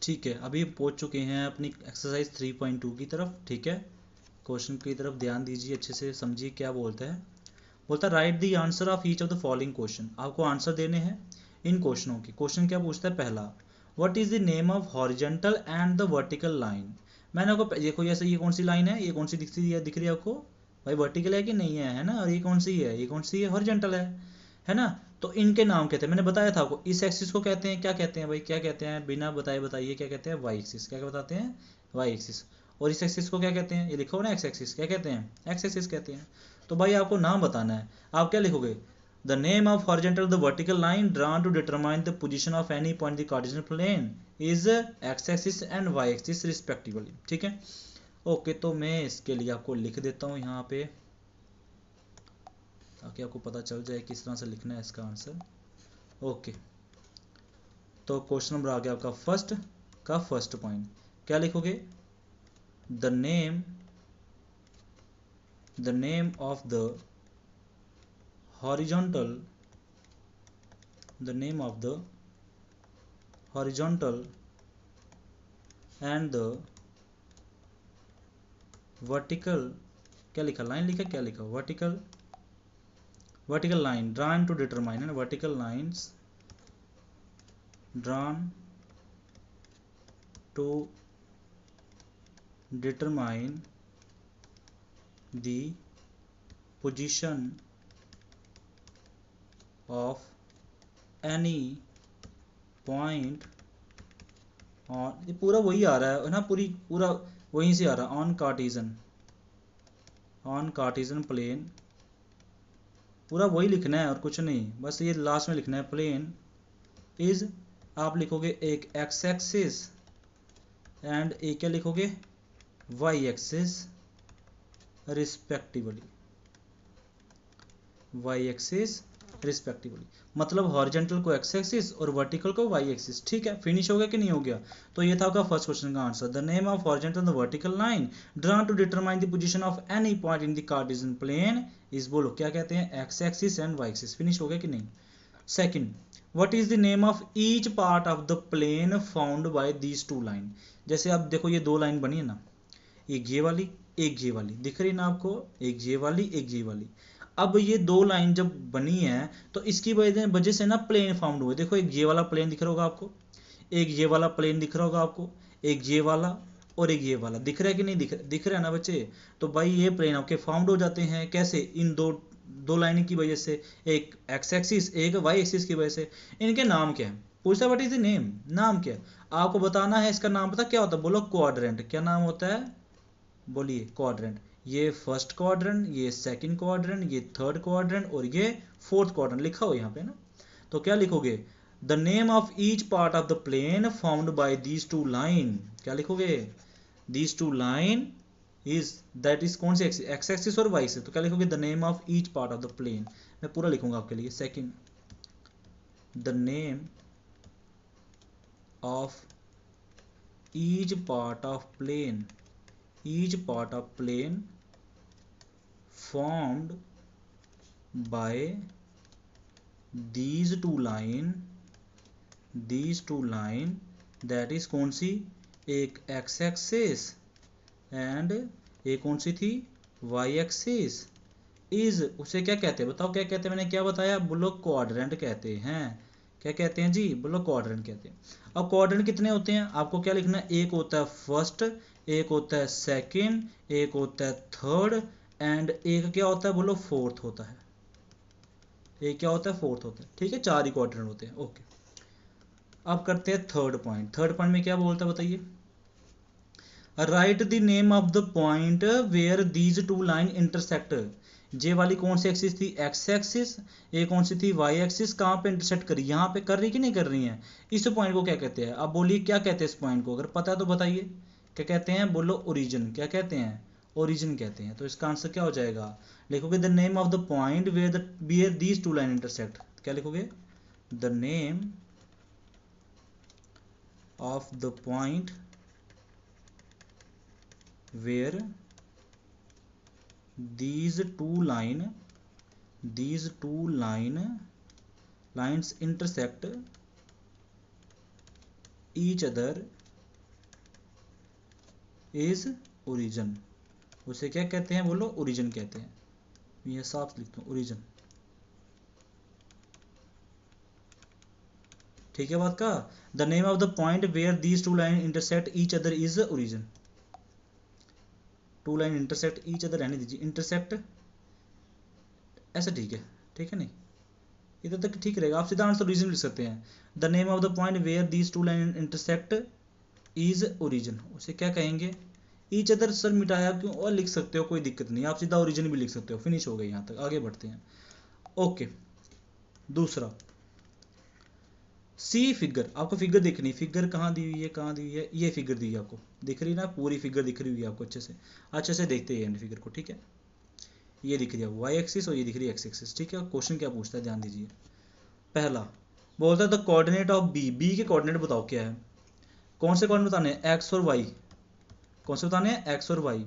ठीक है, अभी पहुंच चुके हैं अपनी एक्सरसाइज 3.2 की तरफ। ठीक है, क्वेश्चन की तरफ ध्यान दीजिए, अच्छे से समझिए क्या बोलता है। बोलता है right the answer of each of the following question. आपको आंसर देने हैं इन क्वेश्चनों के। क्वेश्चन क्या पूछता है, पहला, what is the name of horizontal and the vertical line. मैंने आपको देखो जैसे ये कौन सी लाइन है, ये कौन सी दिख रही है आपको भाई, वर्टिकल है कि नहीं है ना, और ये कौन सी है, ये कौन सी है, हॉरिजॉन्टल है ना। तो इनके नाम कहते हैं, मैंने बताया था आपको, इस एक्सिस को कहते हैं, क्या कहते हैं भाई, क्या कहते हैं, बिना बताए बताइए क्या कहते हैं, वाई एक्सिस। क्या बताते हैं, वाई एक्सिस। और इस एक्सिस को क्या कहते हैं, ये लिखो ना एक्स एक्सिस, क्या कहते हैं, एक्स एक्सिस कहते हैं। तो भाई आपको नाम बताना है, आप क्या लिखोगे, the name of horizontal the vertical line drawn to determine the position of any point the Cartesian plane is X axis and Y axis respectively. ठीक है, ओके, तो मैं इसके लिए आपको लिख देता हूँ यहाँ पे, ताकि आपको पता चल जाए किस तरह से लिखना है इसका आंसर। ओके, तो क्वेश्चन नंबर आ गया आपका फर्स्ट पॉइंट, क्या लिखोगे, the name of the horizontal and the vertical, क्या लिखा, लाइन लिखा, क्या लिखा, vertical line drawn to determine, vertical lines drawn to determine the position of any point on, ये पूरा वही आ रहा है ना, पूरा वहीं से आ रहा है, ऑन कार्टेशियन प्लेन, पूरा वही लिखना है और कुछ नहीं, बस ये लास्ट में लिखना है, प्लेन इज, आप लिखोगे एक एक्स एक्सिस एंड एक क्या लिखोगे, वाई एक्सिस रिस्पेक्टिवली, मतलब हॉरिजॉन्टल को एक्स एक्सिस और वर्टिकल को वाई एक्सिस। ठीक है, फिनिश हो गया कि नहीं हो गया। तो ये था आपका फर्स्ट क्वेश्चन का answer, the name of horizontal the vertical line drawn to determine the position of any point in the Cartesian plane is, बोलो क्या कहते हैं, X axis and Y axis. Finish हो गया कि नहीं। Second, what is the name of each part of the plane found by these two line. जैसे आप देखो ये दो लाइन बनी है ना, एक ये वाली एक ये वाली, दिख रही ना आपको, एक ये वाली एक ये वाली। अब ये दो लाइन जब बनी है तो इसकी वजह से ना प्लेन फाउंड हुए। देखो एक ये वाला प्लेन दिख रहा होगा आपको, एक ये वाला प्लेन दिख रहा होगा आपको, एक ये वाला और एक ये वाला, दिख रहा है कि नहीं, दिख रहा है ना बच्चे। तो भाई ये प्लेन आपके फाउंड हो जाते हैं कैसे, इन दो लाइन की वजह से, एक एक्स एक्सिस एक वाई एक्सिस की वजह से। इनके नाम क्या है, पूछता व्हाट इज द नेम, नाम क्या है आपको बताना है। इसका नाम पता क्या होता है, बोलो क्वाड्रेंट। क्या नाम होता है, बोलिए, क्वाड्रेंट। ये फर्स्ट क्वाड्रेंट, ये सेकंड क्वाड्रेंट, ये थर्ड क्वाड्रेंट और ये फोर्थ क्वाड्रेंट लिखा हो यहाँ पे ना। तो क्या लिखोगे, the name of each part of the plane found by these two line. क्या लिखोगे, these two line is, that is कौन सी एक्सिस, एक्स एक्सिस और वाई एक्सिस। तो क्या लिखोगे, the name of each part of the plane. मैं पूरा लिखूंगा आपके लिए। Second, the name of each part of plane formed by these two line that is कौन सी, एक x एक्सिस एंड एक कौन सी थी, y एक्सिस इज, उसे क्या कहते हैं बताओ, क्या कहते हैं, मैंने क्या बताया, बोलो क्वाड्रेंट कहते हैं। क्या कहते हैं जी, बोलो क्वाड्रेंट कहते हैं। अब क्वाड्रेंट कितने होते हैं, आपको क्या लिखना है, एक होता है फर्स्ट, एक होता है सेकंड, एक होता है थर्ड एंड एक क्या होता है, बोलो फोर्थ होता है। एक क्या होता है, फोर्थ होता है। ठीक है, चार ही क्वाड्रेंट होते हैं। ओके, अब करते हैं थर्ड पॉइंट। थर्ड पॉइंट में क्या बोलता है बताइए, write the name of the point where these two line intersect. J वाली कौन सी एक्सिस थी, एक्स एक्सिस, ये कौन सी थी, वाई एक्सिस। कहाँ पे इंटरसेक्ट करी, यहाँ पे कर रही कि नहीं कर रही है। इस पॉइंट को क्या कहते हैं, अब बोलिए क्या कहते हैं इस पॉइंट को, अगर पता है तो बताइए। क्या कहते हैं, बोलो ओरिजिन। क्या कहते हैं, ओरिजिन कहते हैं। तो इसका आंसर क्या हो जाएगा, लिखोगे the name of the point where these two line intersect. क्या लिखोगे, the name of the point where these two lines intersect each other is origin, उसे क्या कहते हैं बोलो, ओरिजिन कहते हैं। ये साफ लिखता हूँ, ओरिजिन। ठीक है बात का। The name of the point where these two line intersect each other is origin. Two line intersect each other रहने दीजिए, इंटरसेक्ट ऐसा ठीक है, ठीक है नहीं, इधर तक ठीक रहेगा। आप सीधा आंसर ओरिजिन लिख सकते हैं। The name of the point where these two line intersect is origin, उसे क्या कहेंगे, ईच अदर। सर मिटाया क्यों, और लिख सकते हो, कोई दिक्कत नहीं, आप सीधा ओरिजिन भी लिख सकते हो। फिनिश हो गई यहाँ तक, आगे बढ़ते हैं। ओके, दूसरा सी फिगर, आपको फिगर दिखनी, फिगर कहाँ दी हुई है, कहाँ दी हुई है, ये फिगर दी हुई है आपको, दिख रही ना, पूरी फिगर दिख रही हुई है आपको, अच्छे से देखते हैं फिगर को, ठीक है। ये दिख रही है वाई एक्सिस और ये दिख रही है एक्स एक्सिस, ठीक है। क्वेश्चन क्या पूछता है, ध्यान दीजिए। पहला बोलता है the coordinate of B, B के कोऑर्डिनेट बताओ क्या है। कौन से कोऑर्डिनेट बताने हैं, एक्स और वाई। कौन से बताने हैं, एक्स और वाई।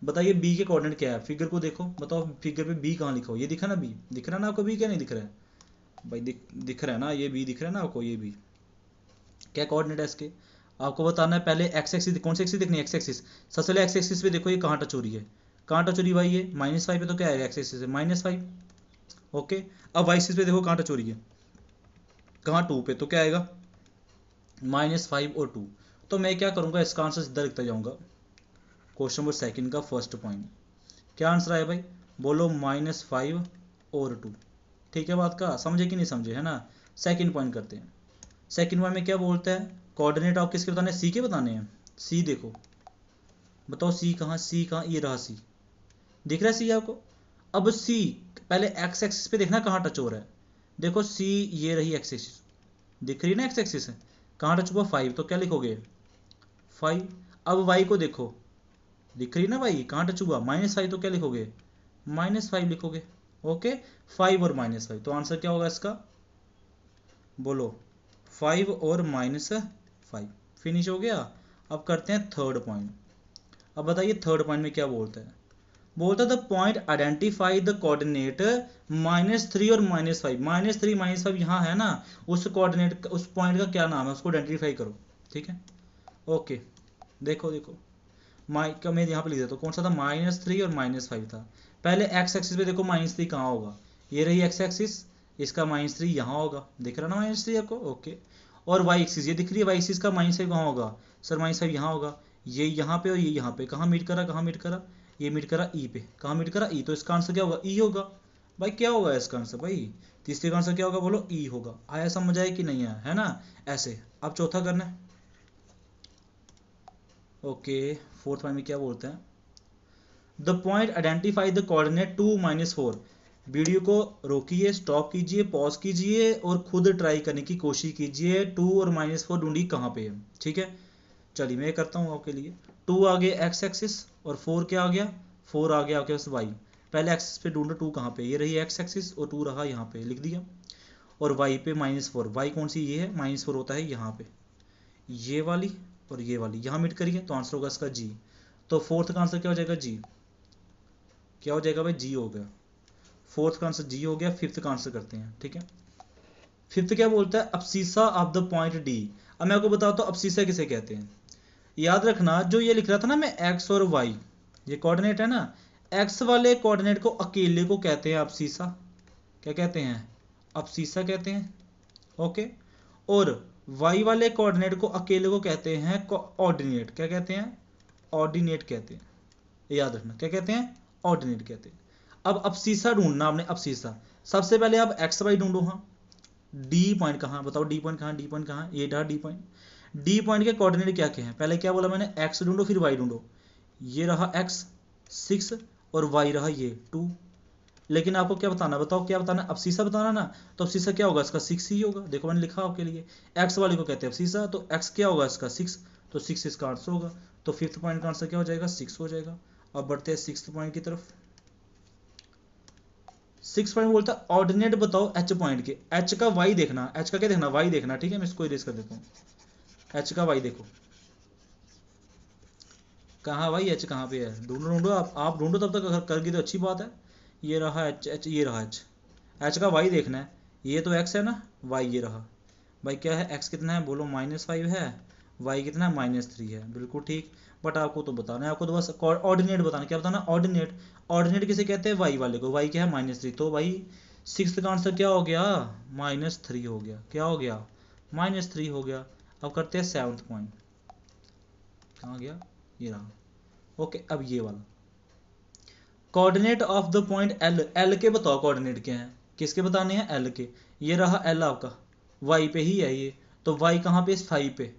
बताइए बी के कोऑर्डिनेट क्या है, फिगर को देखो, बताओ फिगर पे बी कहाँ लिखा हो, ये दिखा ना बी, दिख रहा है ना आपको बी, क्या नहीं दिख रहा है भाई, दिख रहा है ना, ये बी दिख रहा है ना आपको, ये बी क्या कोऑर्डिनेट है इसके। आपको बताना है पहले एक्स एक्सिस, कौन सी एक्सिस देखनी है, एक्स एक्सिस। सबसे पहले एक्स एक्सिस पे देखो ये कहाँ टच हो रही है, कहाँ टच हो रही है भाई, ये -5 पे, तो क्या आएगा एक्स एक्सिस से -5। ओके, अब वाई एक्सिस पे देखो कहाँ टच हो रही है, कहाँ 2 पे, तो क्या आएगा -5 और 2। तो मैं क्या करूँगा, इसका आंसर सीधा लिखता जाऊँगा। क्वेश्चन नंबर सेकंड का फर्स्ट पॉइंट क्या आंसर आया भाई, बोलो -5 और 2। ठीक है बात का, समझे कि नहीं समझे, है ना। सेकंड पॉइंट करते हैं। सेकंड पॉइंट में क्या बोलता है, कोऑर्डिनेट आप किसके बताने हैं, सी के बताने हैं। सी देखो, बताओ सी कहाँ, सी कहाँ, ये रहा सी, दिख रहा है सी आपको। अब सी पहले एक्स एक्सिस पे देखना कहाँ टच हो रहा है, देखो सी, ये रही एक्स एक्सिस, दिख रही है ना एक्स एक्सिस, कहाँ टच हुआ 5, तो क्या लिखोगे 5। अब वाई को देखो, दिख रही है ना वाई, कहाँ टच हुआ -5, तो क्या लिखोगे -5 लिखोगे। ओके, 5 और -5, तो आंसर क्या होगा इसका, बोलो 5 और -5। फिनिश हो गया। अब करते हैं थर्ड पॉइंट। अब बताइए थर्ड पॉइंट में क्या बोलता है, बोलता है the point identify the coordinate -3 और -5। -3 -5 यहाँ है ना, उस कोऑर्डिनेट, उस पॉइंट का क्या नाम है, उसको आइडेंटिफाई करो, ठीक है। ओके, देखो देखो का मैं यहाँ पे लिख देता हूँ, कौन सा था, -3 और -5 था। पहले एक्स एक्सिस पे देखो -3 कहाँ होगा, ये रही एक्स एक्सिस, इसका -3 यहाँ होगा, दिख रहा ना -3 आपको। ओके, और वाई एक्सिस ये दिख रही है, वाई एक्सिस का -5 कहाँ होगा, सर -5 यहाँ होगा, ये यहाँ पे और ये यहाँ पे, कहाँ मीट करा, कहाँ मीट करा, ये मीट करा ई पे, कहाँ मीट करा ई, तो इसका आंसर क्या होगा, ई होगा। भाई क्या होगा इसका आंसर, भाई तीसरे का आंसर क्या होगा, बोलो ई होगा। आया समझ आया कि नहीं आया, है ना। ऐसे अब चौथा करना है। ओके, फोर्थ पॉइंट में क्या बोलते हैं, the point identify the coordinate 2 -4। Video को रोकिए, स्टॉप कीजिए, पॉज कीजिए और खुद ट्राई करने की कोशिश कीजिए 2 और -4 ढूंढी कहाँ पे है, ठीक है। चलिए मैं करता हूँ आपके लिए। 2 आ गया एक्स एक्सिस और 4 क्या आ गया, 4 आ गया आपके पास वाई। पहले एक्सिस पे ढूंढो 2 कहाँ पे, ये रही एक्स एक्सिस और 2 रहा यहाँ पे, लिख दिया। और वाई पे -4, वाई कौन सी, ये है, -4 होता है यहाँ पे, ये वाली और ये वाली यहाँ मीट करिए, तो आंसर होगा इसका जी। तो फोर्थ का आंसर क्या हो जाएगा, जी। क्या हो जाएगा भाई, जी हो गया। फोर्थ का आंसर जी हो गया। फिफ्थ का आंसर करते हैं, ठीक है। फिफ्थ क्या बोलता है, अब्सीसा ऑफ द पॉइंट डी। अब मैं आपको बताता हूँ अब्सीसा किसे कहते हैं। याद रखना, जो ये लिख रहा था ना मैं, एक्स और वाई, ये कोऑर्डिनेट है ना, एक्स वाले कोऑर्डिनेट को अकेले को कहते हैं अब्सीसा। क्या कहते हैं, अब्सीसा कहते हैं। ओके, और वाई वाले कोऑर्डिनेट को अकेले को कहते हैं ऑर्डिनेट। क्या कहते हैं, ऑर्डिनेट कहते हैं। याद रखना क्या कहते हैं, ऑर्डिनेट कहते हैं। अब अब्सीसा ढूंढना आपने, अब्सीसा सबसे पहले आप एक्स वाई ढूंढो। हाँ, डी पॉइंट कहाँ, बताओ डी पॉइंट कहाँ, डी पॉइंट कहाँ, ये रहा डी पॉइंट। डी पॉइंट के कोऑर्डिनेट क्या क्या है, पहले क्या बोला मैंने, एक्स ढूंढो फिर वाई ढूंढो। ये रहा एक्स 6 और वाई रहा ये 2। लेकिन आपको क्या बताना, बताओ क्या बताना, अब्सीसा बताना ना। तो अब्सीसा क्या होगा इसका, 6 ही होगा। देखो मैंने लिखा आपके लिए, एक्स वाले को कहते हैं अब्सीसा, तो एक्स क्या होगा इसका 6, तो 6 इसका आंसर होगा। तो फिफ्थ पॉइंट का आंसर क्या हो जाएगा, 6 हो जाएगा। अब बढ़ते हैं सिक्स्थ पॉइंट की तरफ। 6 पॉइंट बोलता है ऑर्डिनेट बताओ एच पॉइंट के। एच का वाई देखना, एच का क्या देखना, वाई देखना, ठीक है। मैं इसको इरेज कर देता हूँ, एच का वाई देखो कहाँ भाई, एच कहाँ पे है, ढूंढो ढूंढो, आप ढूंढो, तब तक अगर कर गई तो अच्छी बात है। ये रहा एच, एच ये रहा एच, एच का वाई देखना है। ये तो एक्स है ना, वाई ये रहा। भाई क्या है, एक्स कितना है, बोलो -5 है, y कितना है -3 है, बिल्कुल ठीक। बट आपको तो बताना है, आपको तो बस ऑर्डिनेट बताना। क्या बताना? ऑर्डिनेट। ऑर्डिनेट किसे कहते हैं? y वाले को। y क्या है? -3। तो भाई सिक्स्थ का आंसर क्या हो गया? -3 हो गया। क्या हो गया? -3 हो गया। अब करते हैं सेवंथ पॉइंट। कहाँ गया? ये रहा। ओके, अब ये वाला coordinate of the point L. L के बताओ कोऑर्डिनेट क्या है, किसके बताने हैं? एल के। ये रहा एल आपका, वाई पे ही है ये। तो वाई कहाँ पे? 5 पे।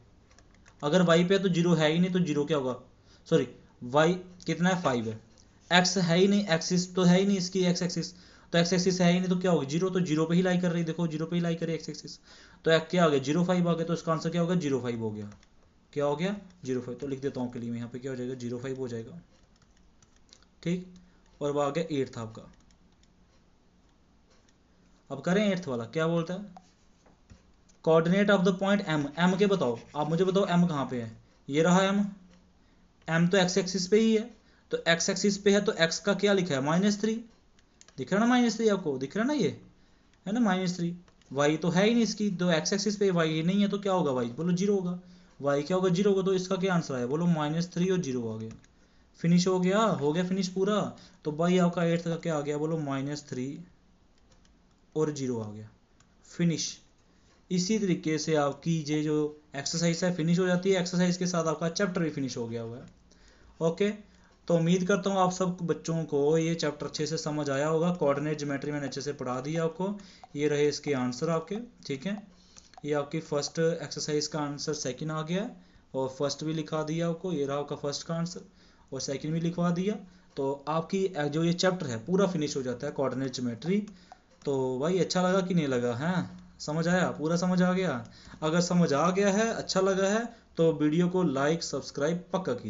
अगर वाई पे है तो जीरो है ही नहीं, तो जीरो क्या होगा? सॉरी, वाई कितना है? 5 है। एक्स है ही नहीं, एक्सिस तो है ही नहीं इसकी, एक्स एक्सिस। तो एक्स एक्सिस है ही नहीं, तो क्या होगा? जीरो। तो जीरो पे ही लाई कर रही, देखो जीरो पे ही लाई कर रही एक्स एक्सिस। तो क्या हो गया? 0.5 आ गया। तो इसका आंसर क्या होगा? 0.5 हो गया। क्या हो गया? 0.5। तो लिख देता हूँ के लिए यहाँ पे क्या हो जाएगा? 0.5 हो जाएगा, ठीक। और वो आ गया 8 आपका। अब करें 8th वाला। क्या बोलता है? Coordinate of the point M. M के बताओ, आप मुझे बताओ एम कहाँ पे है? ये रहा एम। एम तो एक्स एक्सिस पे ही है। तो एक्स एक्सिस पे है तो एक्स का क्या लिखा है? -3। दिख रहा ना -3? आपको दिख रहा ना? ये है ना -3। वाई तो है ही नहीं इसकी, तो एक्स एक्सिस पे वाई नहीं है, तो क्या होगा? वाई बोलो 0 होगा। वाई क्या होगा? 0 होगा। तो इसका क्या आंसर आया? बोलो -3 और 0 आ गया। फिनिश हो गया, हो गया फिनिश पूरा। तो भाई आपका 8th का क्या आ गया? बोलो -3 और 0 आ गया। फिनिश। इसी तरीके से आपकी ये जो एक्सरसाइज है फिनिश हो जाती है। एक्सरसाइज के साथ आपका चैप्टर भी फिनिश हो गया हुआ है। ओके, तो उम्मीद करता हूँ आप सब बच्चों को ये चैप्टर अच्छे से समझ आया होगा। कोऑर्डिनेट ज्योमेट्री मैंने अच्छे से पढ़ा दिया आपको। ये रहे इसके आंसर आपके, ठीक है। ये आपकी फर्स्ट एक्सरसाइज का आंसर सेकंड आ गया, और फर्स्ट भी लिखा दिया आपको। ये रहा आपका फर्स्ट का आंसर, और सेकंड भी लिखवा दिया। तो आपकी जो ये चैप्टर है पूरा फिनिश हो जाता है कोऑर्डिनेट ज्योमेट्री। तो भाई अच्छा लगा कि नहीं लगा? है समझ आया? पूरा समझ आ गया? अगर समझ आ गया है, अच्छा लगा है, तो वीडियो को लाइक सब्सक्राइब पक्का कीजिए।